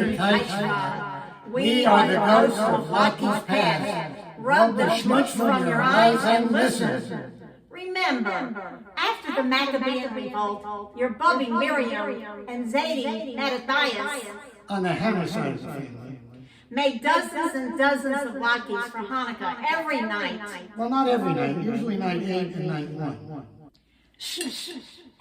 Mr. Teichmann. We are the ghosts of Lockie's past. Rub the schmutz from your eyes and listen. Remember, after the Maccabean revolt, your Bubby Miriam and Zadie Mattathias On the Hammer side of the family. made dozens and dozens of Lockies for Hanukkah every night. Well, not every night, usually night 8 and night 1.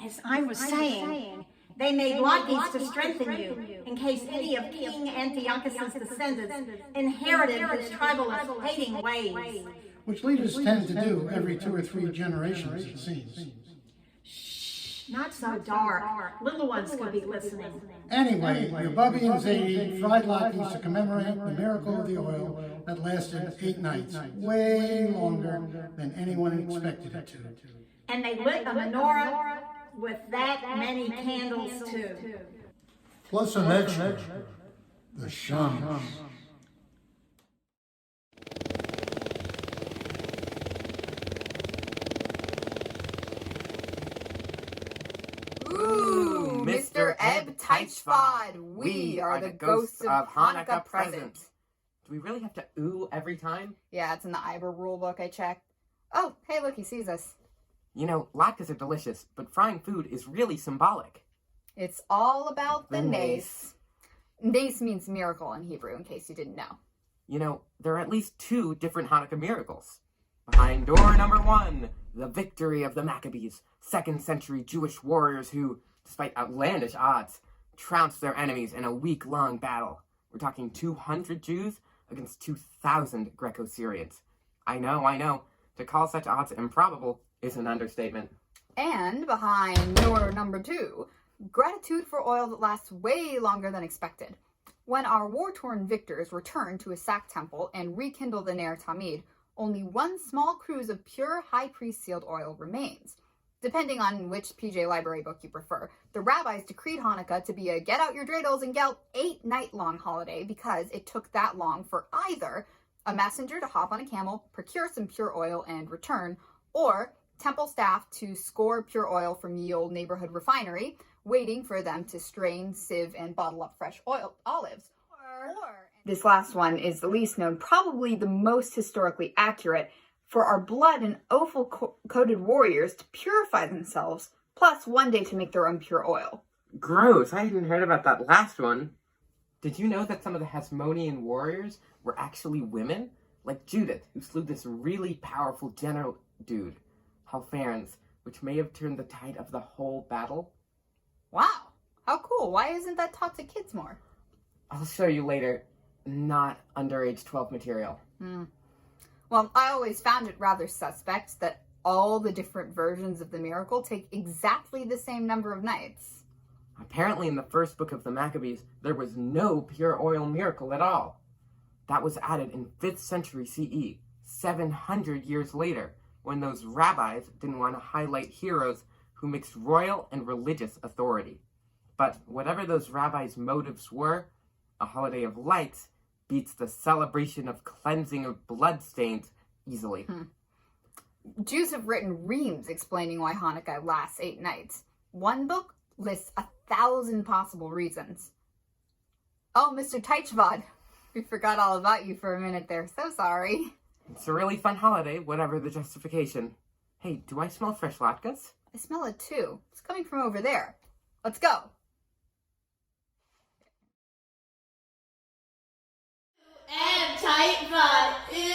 As I was saying, they made Lockies to strengthen you, in case any of King Antiochus' descendants inherited his tribalist hating ways. Which leaders tend to do every 2 or 3 generations, it seems. Not so dark. Little ones could be listening. Anyway, your Bubby and Zadie fried Lockies to commemorate the miracle of the oil that lasted 8 nights, way longer than anyone expected it to. And they lit a menorah with that many candles too. Plus an extra, the shams. Ooh, Mr. Eb Teichmann, we are the ghosts of Hanukkah present. Do we really have to ooh every time? Yeah, it's in the Iber rulebook I checked. Oh, hey, look, he sees us. You know, latkes are delicious, but frying food is really symbolic. It's all about the The nace. Nace means miracle in Hebrew, in case you didn't know. You know, there are at least 2 different Hanukkah miracles. Behind door number 1, the victory of the Maccabees, 2nd century Jewish warriors who, despite outlandish odds, trounced their enemies in a week-long battle. We're talking 200 Jews against 2,000 Greco-Syrians. I know. To call such odds improbable is an understatement. And behind door number 2, gratitude for oil that lasts way longer than expected. When our war-torn victors return to a sacked temple and rekindle the Ner Tamid, only 1 small cruse of pure high priest sealed oil remains. Depending on which PJ library book you prefer, the rabbis decreed Hanukkah to be a get out your dreidels and gelt 8-night-long holiday because it took that long for either a messenger to hop on a camel, procure some pure oil, and return, or temple staff to score pure oil from ye old neighborhood refinery, waiting for them to strain, sieve, and bottle up fresh olives. Or this last one is the least known, probably the most historically accurate, for our blood and offal-coated warriors to purify themselves, plus 1 day to make their own pure oil. Gross, I hadn't heard about that last one. Did you know that some of the Hasmonean warriors were actually women? Like Judith, who slew this really powerful general dude, Holofernes, which may have turned the tide of the whole battle. Wow, how cool. Why isn't that taught to kids more? I'll show you later. Not underage 12 material. Well, I always found it rather suspect that all the different versions of the miracle take exactly the same number of nights. Apparently in the first book of the Maccabees, there was no pure oil miracle at all. That was added in 5th century CE, 700 years later, when those rabbis didn't want to highlight heroes who mixed royal and religious authority. But whatever those rabbis' motives were, a holiday of lights beats the celebration of cleansing of bloodstains easily. Jews have written reams explaining why Hanukkah lasts 8 nights. One book lists 1,000 possible reasons. Oh, Mr. Teichmann, we forgot all about you for a minute there. So sorry. It's a really fun holiday, whatever the justification. Hey, do I smell fresh latkes? I smell it too. It's coming from over there. Let's go. And tight butt, ew.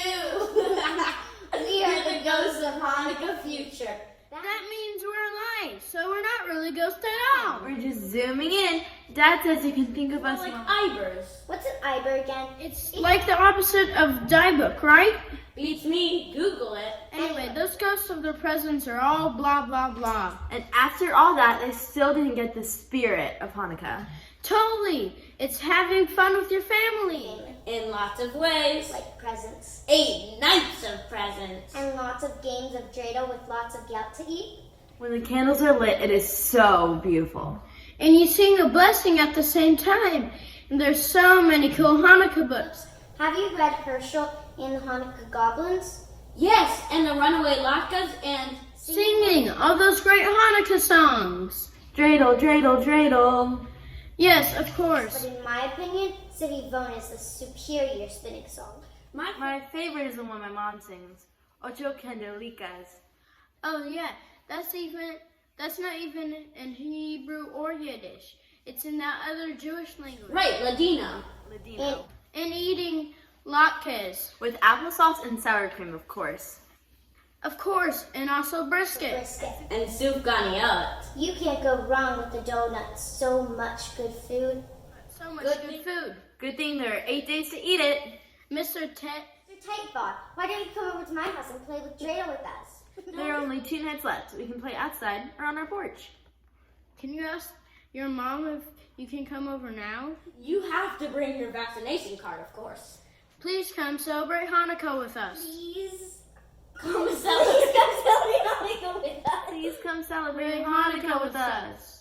We are the ghosts of Hanukkah future. That means we're alive, so we're not really ghosts at all. We're just zooming in. Dad says you can think of us Like Ibers. What's an Iber again? It's like the opposite of diebook, right? Beats me, Google it. Anyway, those ghosts of their presence are all blah, blah, blah. And after all that, they still didn't get the spirit of Hanukkah. Totally. It's having fun with your family. In lots of ways. Like presents. 8 nights of presents. And lots of games of dreidel with lots of gelt to eat. When the candles are lit, it is so beautiful. And you sing a blessing at the same time. And there's so many cool Hanukkah books. Have you read Herschel in the Hanukkah Goblins? Yes, and the runaway latkes and Singing all those great Hanukkah songs. Dreidel, dreidel, dreidel. Yes, of course. But in my opinion, City Von is the superior spinning song. My favorite is the one my mom sings, Ocho Candelicas. Oh yeah, that's not even in Hebrew or Yiddish. It's in that other Jewish language. Right, Ladino. And eating latkes. With applesauce and sour cream, of course. Of course, and also brisket. Brisket. And sufganiyot. You can't go wrong with the donuts. So much good food. So much good food. Good thing there are 8 days to eat it. Mr. Ted, Tightbot, why don't you come over to my house and play with Dreidel with us? There are only 2 nights left. We can play outside or on our porch. can you ask your mom if you can come over now? You have to bring your vaccination card, of course. Please come celebrate Hanukkah with us. Please Come celebrate. come celebrate Hanukkah with us. Please come celebrate Hanukkah with us.